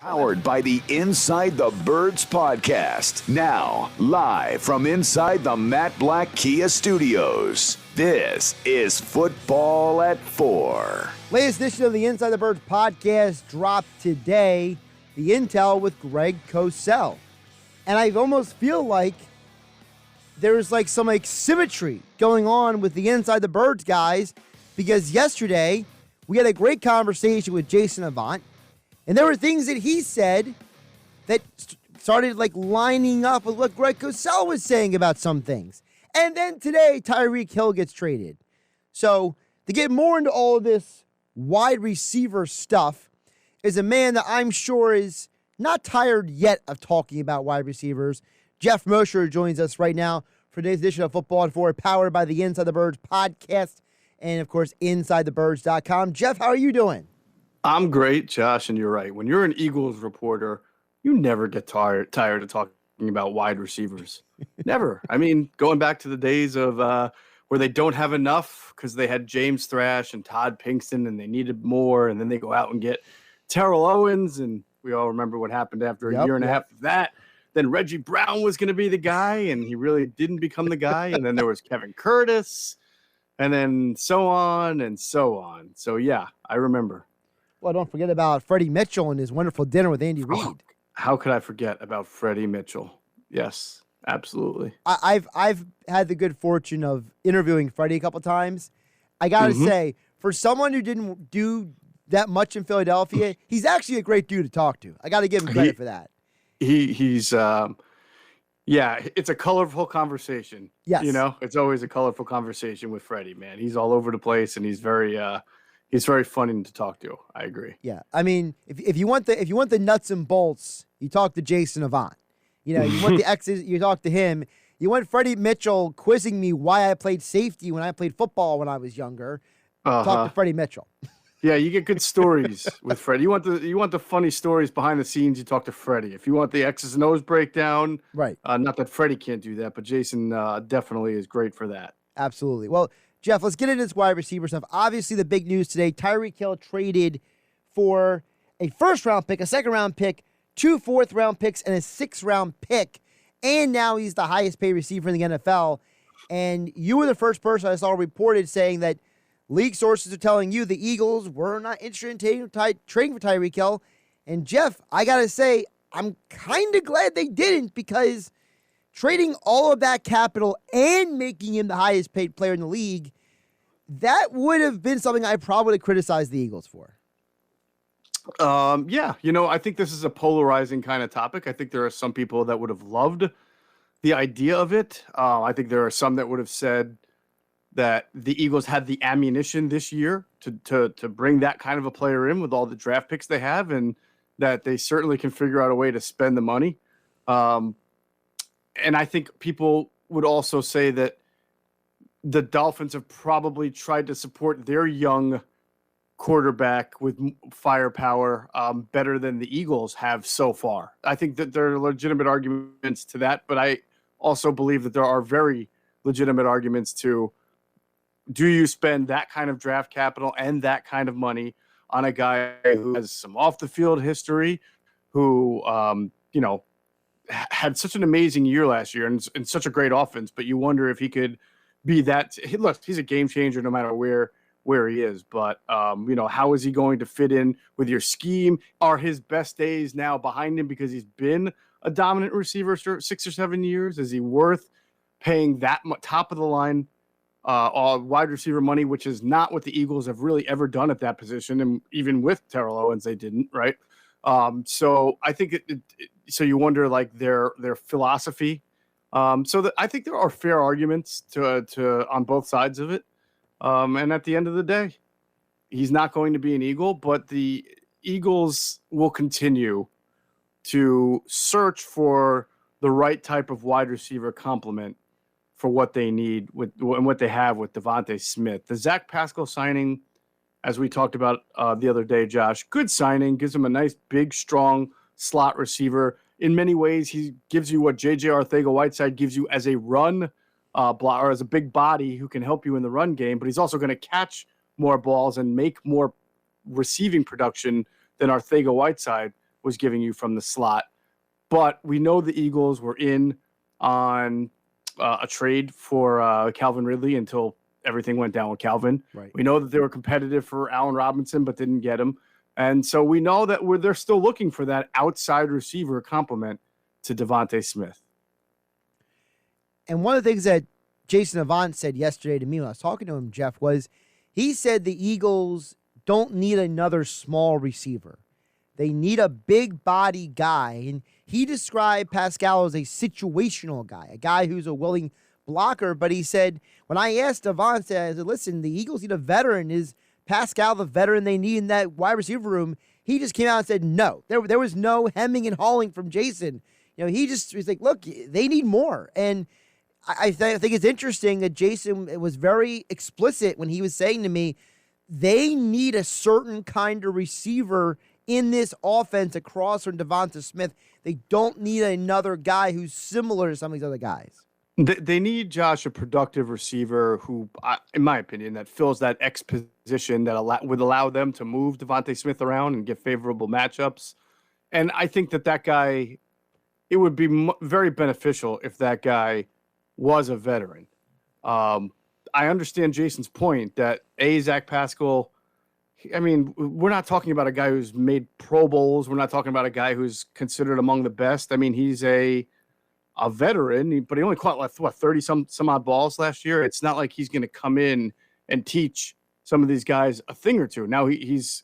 Powered by the Inside the Birds podcast. Now, live from inside the Matt Black Kia Studios. This is Football at 4. Latest edition of the Inside the Birds podcast dropped today. The Intel with Greg Cosell. And I almost feel like there's like some symmetry going on with the Inside the Birds guys, because yesterday we had a great conversation with Jason Avant. And there were things that he said that started lining up with what Greg Cosell was saying about some things. And then today, Tyreek Hill gets traded. So to get more into all of this wide receiver stuff is a man that I'm sure is not tired yet of talking about wide receivers. Geoff Mosher joins us right now for today's edition of Football at 4, powered by the Inside the Birds podcast and, of course, InsideTheBirds.com. Jeff, how are you doing? I'm great, Josh, and you're right. When you're an Eagles reporter, you never get tired of talking about wide receivers. Never. I mean, going back to the days of where they don't have enough because they had James Thrash and Todd Pinkston and they needed more, and then they go out and get Terrell Owens, and we all remember what happened after a year and a half of that. Then Reggie Brown was going to be the guy, and he really didn't become the guy. And then there was Kevin Curtis, and then so on and so on. So, yeah, I remember. Well, don't forget about Freddie Mitchell and his wonderful dinner with Andy Reid. Oh, how could I forget about Freddie Mitchell? Yes, absolutely. I've had the good fortune of interviewing Freddie a couple times. I got to say, for someone who didn't do that much in Philadelphia, he's actually a great dude to talk to. I got to give him credit for that. He's it's a colorful conversation. Yes. You know, it's always a colorful conversation with Freddie, man. He's all over the place, and he's very funny to talk to. I agree. Yeah, I mean, if you want the nuts and bolts, you talk to Jason Avant. You know, you want the X's, you talk to him. You want Freddie Mitchell quizzing me why I played safety when I played football when I was younger. Talk to Freddie Mitchell. Yeah, you get good stories with Freddie. You want the funny stories behind the scenes. You talk to Freddie. If you want the X's and O's breakdown, right? Not that Freddie can't do that, but Jason definitely is great for that. Absolutely. Well, Jeff, let's get into this wide receiver stuff. Obviously, the big news today, Tyreek Hill traded for a first-round pick, a second-round pick, 2 fourth-round picks, and a 6th-round pick. And now he's the highest-paid receiver in the NFL. And you were the first person I saw reported saying that league sources are telling you the Eagles were not interested in trading for Tyreek Hill. And, Jeff, I got to say, I'm kind of glad they didn't, because trading all of that capital and making him the highest-paid player in the league, that would have been something I probably would have criticized the Eagles for. Yeah, I think this is a polarizing kind of topic. I think there are some people that would have loved the idea of it. I think there are some that would have said that the Eagles had the ammunition this year to bring that kind of a player in with all the draft picks they have, and that they certainly can figure out a way to spend the money. And I think people would also say that the Dolphins have probably tried to support their young quarterback with firepower better than the Eagles have so far. I think that there are legitimate arguments to that, but I also believe that there are very legitimate arguments to, do you spend that kind of draft capital and that kind of money on a guy who has some off-the-field history, who, had such an amazing year last year and such a great offense, but you wonder if he could be that. Look, he's a game changer no matter where he is, but how is he going to fit in with your scheme? Are his best days now behind him because he's been a dominant receiver for 6 or 7 years? Is he worth paying that top of the line wide receiver money, which is not what the Eagles have really ever done at that position, and even with Terrell Owens, they didn't, right? So I think so you wonder their philosophy. I think there are fair arguments to on both sides of it. And at the end of the day, he's not going to be an Eagle, but the Eagles will continue to search for the right type of wide receiver complement for what they need and what they have with Devontae Smith. The Zach Pascal signing, as we talked about the other day, Josh, good signing, gives him a nice, big, strong slot receiver. In many ways, he gives you what J.J. Arcega-Whiteside gives you as a run block, or as a big body who can help you in the run game, but he's also going to catch more balls and make more receiving production than Arcega-Whiteside was giving you from the slot. But we know the Eagles were in on a trade for Calvin Ridley until everything went down with Calvin. Right. We know that they were competitive for Allen Robinson, but didn't get him. And so we know that they're still looking for that outside receiver complement to Devontae Smith. And one of the things that Jason Avant said yesterday to me when I was talking to him, Jeff, was he said the Eagles don't need another small receiver. They need a big body guy. And he described Pascal as a situational guy, a guy who's a willing blocker. But he said, when I asked Avant, I said, listen, the Eagles need a veteran. Is Pascal the veteran they need in that wide receiver room? He just came out and said, no. There was no hemming and hawing from Jason. He was like, look, they need more. And I think it's interesting that Jason was very explicit when he was saying to me, they need a certain kind of receiver in this offense across from Devonta Smith. They don't need another guy who's similar to some of these other guys. They need, Josh, a productive receiver who, in my opinion, that fills that X position that would allow them to move Devonta Smith around and get favorable matchups. And I think that guy, it would be very beneficial if that guy was a veteran. I understand Jason's point that Zach Pascal, I mean, we're not talking about a guy who's made Pro Bowls. We're not talking about a guy who's considered among the best. I mean, he's a veteran, but he only caught 30 some odd balls last year. It's not like he's going to come in and teach some of these guys a thing or two. Now he's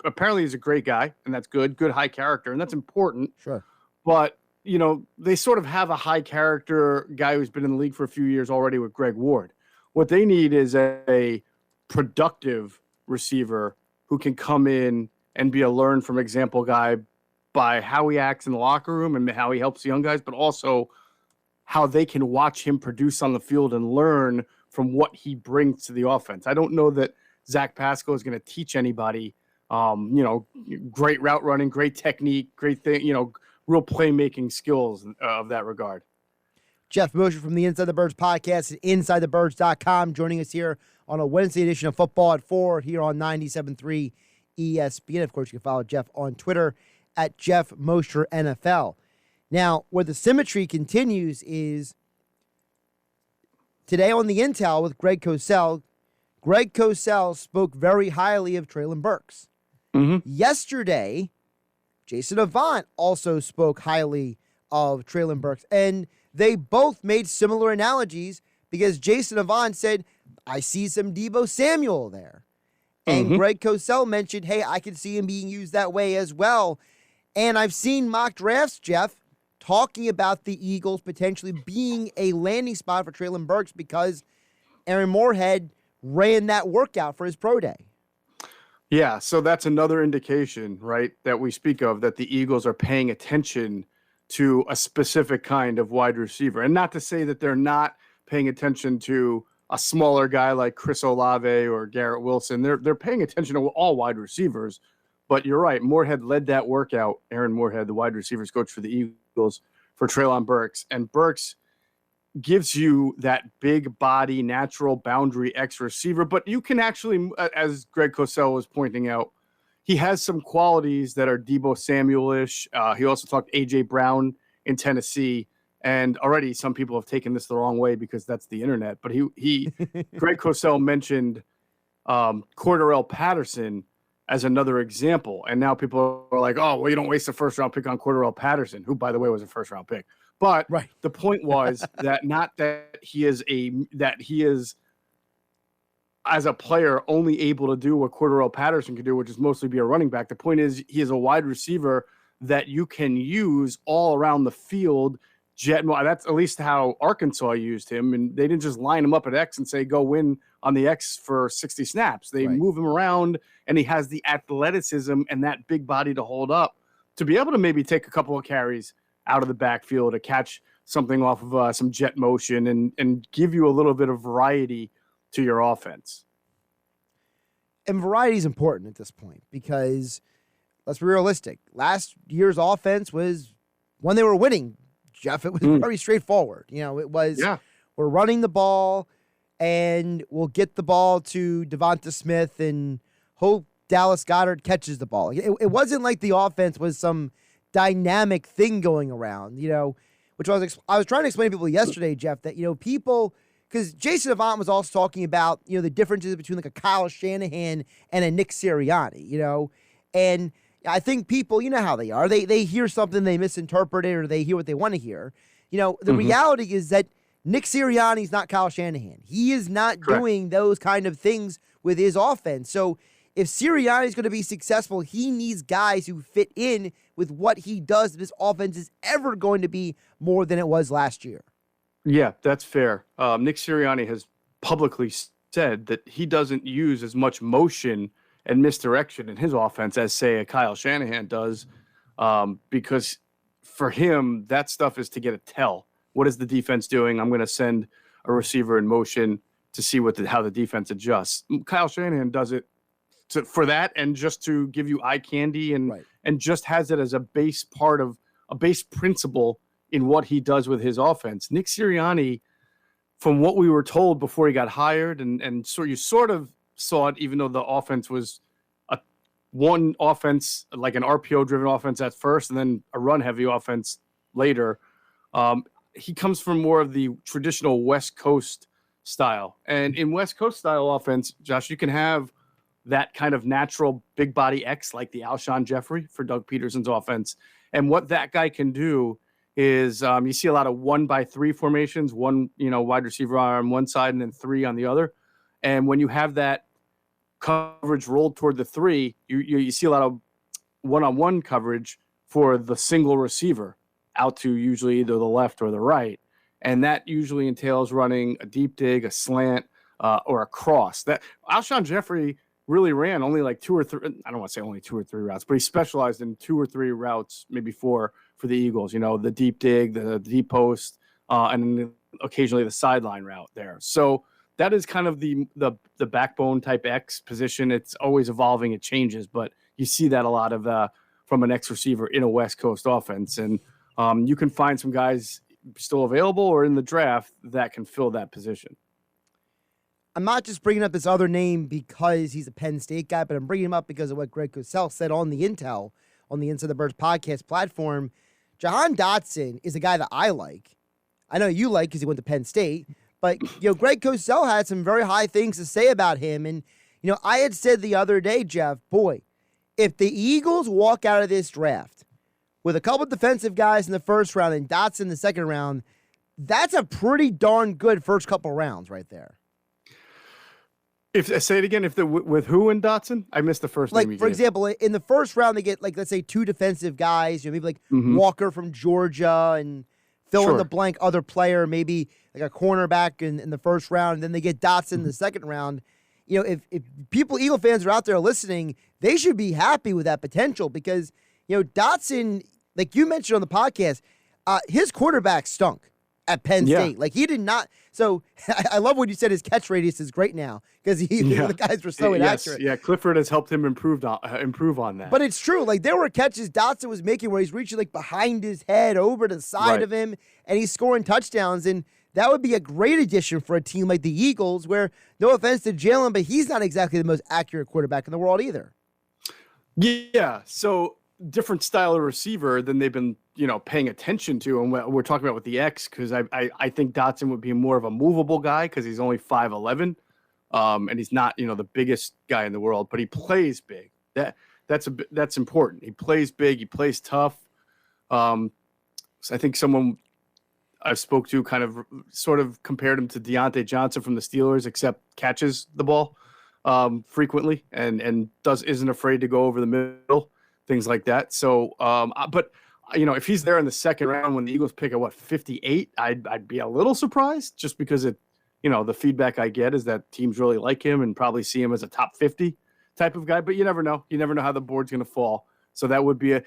apparently he's a great guy, and that's good high character, and that's important. Sure. But they sort of have a high character guy who's been in the league for a few years already with Greg Ward. What they need is a productive receiver who can come in and be a learn from example guy by how he acts in the locker room and how he helps the young guys, but also how they can watch him produce on the field and learn from what he brings to the offense. I don't know that Zach Pascal is going to teach anybody, great route running, great technique, great thing, real playmaking skills of that regard. Geoff Mosher from the Inside the Birds podcast at InsideTheBirds.com, joining us here on a Wednesday edition of Football at 4 here on 97.3 ESPN. Of course, you can follow Geoff on Twitter at Geoff Mosher NFL. Now, where the symmetry continues is today on the Intel with Greg Cosell. Greg Cosell spoke very highly of Treylon Burks. Mm-hmm. Yesterday, Jason Avant also spoke highly of Treylon Burks, and they both made similar analogies because Jason Avant said, I see some Deebo Samuel there. And Greg Cosell mentioned, hey, I can see him being used that way as well. And I've seen mock drafts, Jeff, talking about the Eagles potentially being a landing spot for Treylon Burks because Aaron Moorhead ran that workout for his pro day. Yeah, so that's another indication, right, that we speak of, that the Eagles are paying attention to a specific kind of wide receiver. And not to say that they're not paying attention to a smaller guy like Chris Olave or Garrett Wilson. They're paying attention to all wide receivers. But you're right, Moorhead led that workout, Aaron Moorhead, the wide receivers coach for the Eagles, for Treylon Burks. And Burks gives you that big body, natural boundary X receiver. But you can actually, as Greg Cosell was pointing out, he has some qualities that are Deebo Samuel-ish. He also talked A.J. Brown in Tennessee. And already some people have taken this the wrong way because that's the internet. But he Greg Cosell mentioned Cordarrelle Patterson as another example. And now people are like, oh, well, you don't waste a first-round pick on Cordarrelle Patterson, who, by the way, was a first-round pick. But the point was that not that he is as a player only able to do what Cordarrelle Patterson can do, which is mostly be a running back. The point is he is a wide receiver that you can use all around the field. That's at least how Arkansas used him. And they didn't just line him up at X and say, go win on the X for 60 snaps. They move him around, and he has the athleticism and that big body to hold up to be able to maybe take a couple of carries out of the backfield to catch something off of some jet motion and give you a little bit of variety to your offense. And variety is important at this point because, let's be realistic, last year's offense was when they were winning, Jeff, it was very straightforward. It was, we're running the ball and we'll get the ball to Devonta Smith and hope Dallas Goedert catches the ball. It wasn't like the offense was some dynamic thing going around, which I was trying to explain to people yesterday, Geoff, that, people, because Jason Avant was also talking about, the differences between like a Kyle Shanahan and a Nick Sirianni, and I think people, you know how they are. They hear something, they misinterpret it, or they hear what they want to hear. The reality is that Nick Sirianni is not Kyle Shanahan. He is not doing those kind of things with his offense. So if Sirianni is going to be successful, he needs guys who fit in with what he does. This offense is ever going to be more than it was last year. Yeah, that's fair. Nick Sirianni has publicly said that he doesn't use as much motion and misdirection in his offense as, say, a Kyle Shanahan does, because for him, that stuff is to get a tell. What is the defense doing? I'm going to send a receiver in motion to see how the defense adjusts. Kyle Shanahan does it for that, and just to give you eye candy, and just has it as a base part of a base principle in what he does with his offense. Nick Sirianni, from what we were told before he got hired, and so you sort of saw it, even though the offense was one offense, like an RPO-driven offense at first, and then a run-heavy offense later. He comes from more of the traditional West Coast style. And in West Coast style offense, Josh, you can have that kind of natural big body X like the Alshon Jeffrey for Doug Peterson's offense. And what that guy can do is you see a lot of 1-by-3 formations, one, wide receiver on one side and then 3 on the other. And when you have that coverage rolled toward the 3, you see a lot of one-on-one coverage for the single receiver out to usually either the left or the right. And that usually entails running a deep dig, a slant, or a cross. That Alshon Jeffrey really ran only like 2 or 3. I don't want to say only 2 or 3 routes, but he specialized in 2 or 3 routes, maybe 4 for the Eagles. The deep dig, the deep post, and then occasionally the sideline route there. So that is kind of the backbone type X position. It's always evolving. It changes, but you see that a lot of from an X receiver in a West Coast offense. And you can find some guys still available or in the draft that can fill that position. I'm not just bringing up this other name because he's a Penn State guy, but I'm bringing him up because of what Greg Cosell said on the Intel, on the Inside the Birds podcast platform. Jahan Dotson is a guy that I like. I know you like because he went to Penn State, but Greg Cosell had some very high things to say about him. And I had said the other day, Geoff, boy, if the Eagles walk out of this draft with a couple defensive guys in the first round and Dotson in the second round, that's a pretty darn good first couple rounds right there. Say it again. With who in Dotson? I missed the first name. For example, in the first round, they get let's say 2 defensive guys. Maybe like Walker from Georgia and fill in the blank other player. Maybe like a cornerback in the first round. And then they get Dotson in the second round. If Eagle fans are out there listening, they should be happy with that potential because Dotson, like you mentioned on the podcast, his quarterback stunk at Penn State. Like he did not. So I love what you said. His catch radius is great now because the guys were so inaccurate. Yeah, Clifford has helped him improve on that. But it's true. Like there were catches Dotson was making where he's reaching like behind his head over to the side of him, and he's scoring touchdowns. And that would be a great addition for a team like the Eagles, where no offense to Jalen, but he's not exactly the most accurate quarterback in the world either. Yeah. So different style of receiver than they've been, paying attention to. And we're talking about with the X, because I think Dotson would be more of a movable guy because he's only 5'11", and he's not, the biggest guy in the world, but he plays big. That's important. He plays big. He plays tough. So I think someone I spoke to kind of sort of compared him to Deontay Johnson from the Steelers, except catches the ball frequently and isn't afraid to go over the middle, things like that. So, but if he's there in the second round when the Eagles pick at 58, I'd be a little surprised just because the feedback I get is that teams really like him and probably see him as a top 50 type of guy. But you never know. You never know how the board's going to fall. So that would be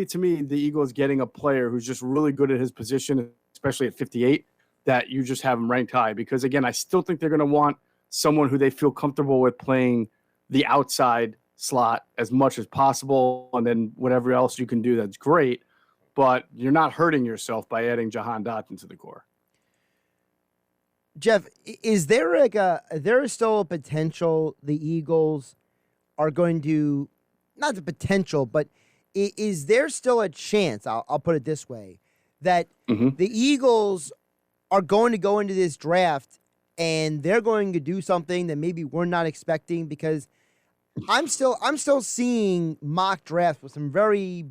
to me the Eagles getting a player who's just really good at his position, especially at 58, that you just have him ranked high. Because again, I still think they're going to want someone who they feel comfortable with playing the outside slot as much as possible, and then whatever else you can do, that's great. But you're not hurting yourself by adding Jahan Dotson to the core. Geoff, is there there is still a potential the Eagles are going to, not the potential, but is there still a chance, I'll put it this way, that the Eagles are going to go into this draft and they're going to do something that maybe we're not expecting? Because I'm still seeing mock drafts with some very,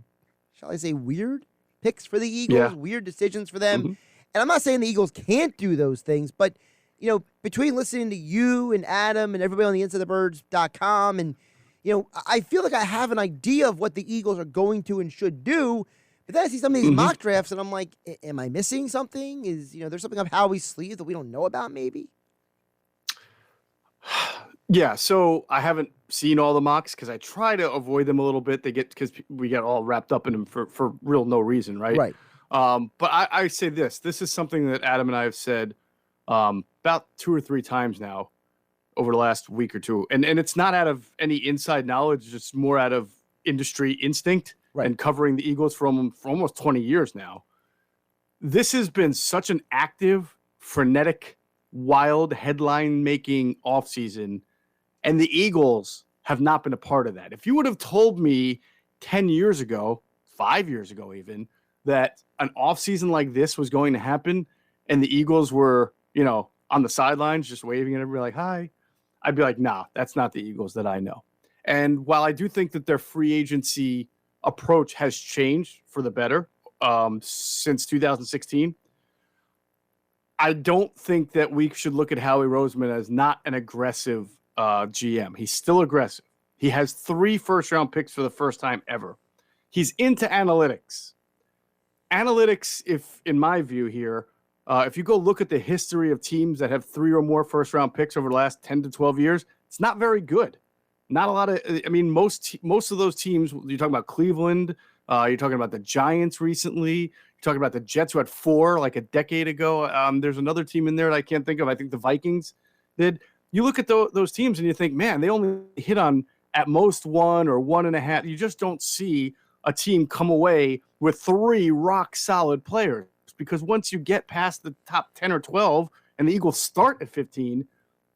shall I say, weird picks for the Eagles, weird decisions for them. And I'm not saying the Eagles can't do those things, but between listening to you and Adam and everybody on the InsideTheBirds.com, and I feel like I have an idea of what the Eagles are going to and should do. But then I see some of these mock drafts, and I'm like, am I missing something? Is there's something up Howie's sleeve that we don't know about, maybe? Yeah, so I haven't seen all the mocks because I try to avoid them a little bit. Because we get all wrapped up in them for real no reason, right? Right. But I say this is something that Adam and I have said about 2 or 3 times now over the last week or two. And it's not out of any inside knowledge, just more out of industry instinct and covering the Eagles for almost 20 years now. This has been such an active, frenetic, wild, headline-making offseason, and the Eagles have not been a part of that. If you would have told me 10 years ago, 5 years ago even, that an offseason like this was going to happen and the Eagles were, on the sidelines just waving at everybody like, hi, I'd be like, nah, that's not the Eagles that I know. And while I do think that their free agency approach has changed for the better since 2016, I don't think that we should look at Howie Roseman as not an aggressive GM. He's still aggressive. He has 3 first-round picks for the first time ever. He's into analytics. Analytics, in my view here, if you go look at the history of teams that have 3 or more first-round picks over the last 10 to 12 years, it's not very good. Not a lot of, most of those teams, you're talking about Cleveland, you're talking about the Giants recently, you're talking about the Jets who had 4 like a decade ago. There's another team in there that I can't think of. I think the Vikings did. You look at those teams and you think, man, they only hit on at most 1 or 1.5. You just don't see a team come away with 3 rock-solid players, because once you get past the top 10 or 12 and the Eagles start at 15,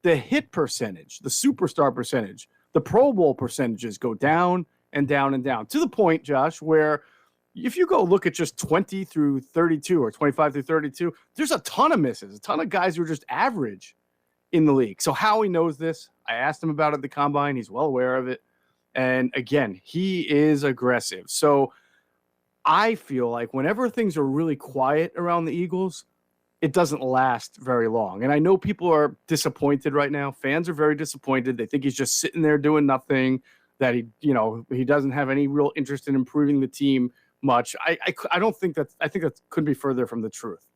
the hit percentage, the superstar percentage, the Pro Bowl percentages go down and down and down, to the point, Josh, where if you go look at just 20 through 32 or 25 through 32, there's a ton of misses, a ton of guys who are just average in the league. So Howie knows this. I asked him about it at the Combine. He's well aware of it. And again, he is aggressive. So I feel like whenever things are really quiet around the Eagles, it doesn't last very long. And I know people are disappointed right now. Fans are very disappointed. They think he's just sitting there doing nothing, that he doesn't have any real interest in improving the team much. I don't think that, I think that couldn't be further from the truth.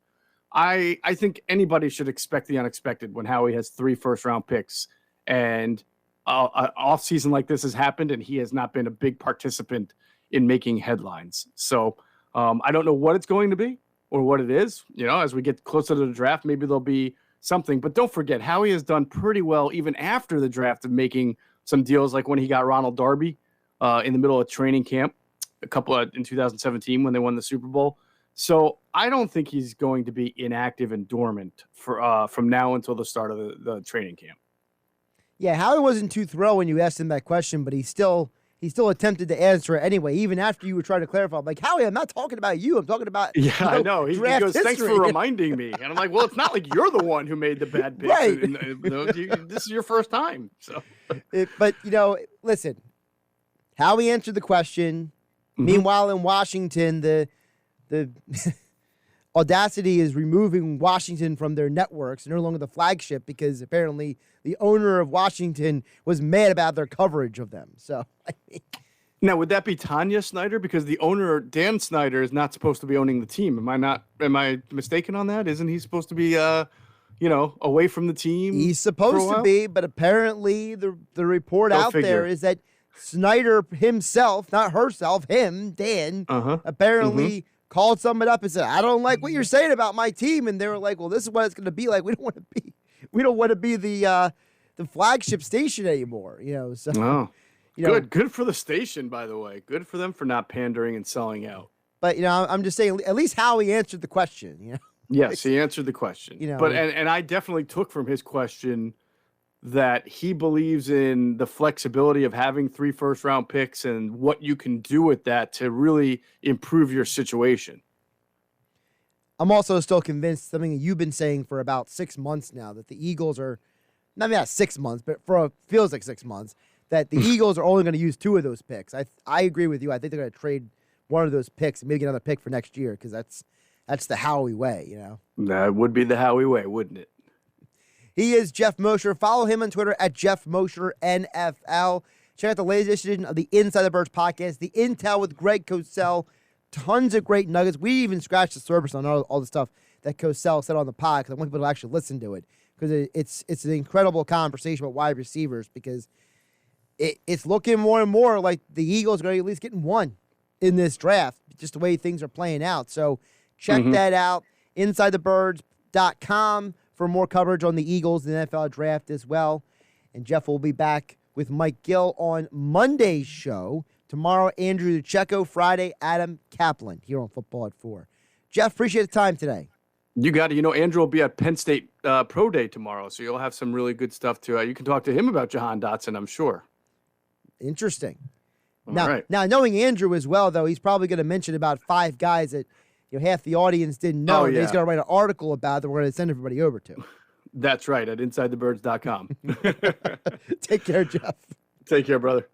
I think anybody should expect the unexpected when Howie has 3 first-round picks and an offseason like this has happened and he has not been a big participant in making headlines. So I don't know what it's going to be or what it is. As we get closer to the draft, maybe there'll be something. But don't forget, Howie has done pretty well even after the draft of making some deals, like when he got Ronald Darby in the middle of training camp, in 2017 when they won the Super Bowl. So I don't think he's going to be inactive and dormant for from now until the start of the training camp. Yeah, Howie wasn't too thrilled when you asked him that question, but he still attempted to answer it anyway, even after you were trying to clarify. I'm like, Howie, I'm not talking about you. I'm talking about I know. He goes, history. Thanks for reminding me. And I'm like, well, it's not like you're the one who made the bad picks. Right. This is your first time. So, but listen, Howie answered the question. Meanwhile, in Washington, the Audacity is removing Washington from their networks. They're no longer the flagship because apparently the owner of Washington was mad about their coverage of them. So, now, would that be Tanya Snyder? Because the owner, Dan Snyder, is not supposed to be owning the team. Am I mistaken on that? Isn't he supposed to be, away from the team? He's supposed to be, but apparently the report out there is that Snyder himself, not herself, him, Dan, apparently called someone up and said, "I don't like what you're saying about my team." And they were like, "Well, this is what it's going to be like. We don't want to be the flagship station anymore." So good for the station, by the way. Good for them for not pandering and selling out. But I'm just saying, at least Howie answered the question. Yes, he answered the question. But and I definitely took from his question that he believes in the flexibility of having 3 first-round picks and what you can do with that to really improve your situation. I'm also still convinced, something that you've been saying for about 6 months now, that the Eagles are, not 6 months, but feels like 6 months, that the Eagles are only going to use 2 of those picks. I agree with you. I think they're going to trade one of those picks and maybe get another pick for next year, because that's the Howie way, you know? That would be the Howie way, wouldn't it? He is Geoff Mosher. Follow him on Twitter at Geoff Mosher NFL. Check out the latest edition of the Inside the Birds podcast, The Intel with Greg Cosell. Tons of great nuggets. We even scratched the surface on all the stuff that Cosell said on the pod, because I want people to actually listen to it, because it's an incredible conversation about wide receivers, because it's looking more and more like the Eagles are going to at least getting one in this draft, just the way things are playing out. So check that out. InsideTheBirds.com for more coverage on the Eagles and the NFL draft as well. And Geoff will be back with Mike Gill on Monday's show. Tomorrow, Andrew DeCecco. Friday, Adam Kaplan here on Football at 4. Geoff, appreciate the time today. You got it. You know, Andrew will be at Penn State Pro Day tomorrow, so you'll have some really good stuff to. You can talk to him about Jahan Dotson, I'm sure. Interesting. All now, right. now, knowing Andrew as well, though, he's probably going to mention about 5 guys that half the audience didn't know. Oh, And yeah. he's going to write an article about that we're going to send everybody over to. That's right, at InsideTheBirds.com. Take care, Geoff. Take care, brother.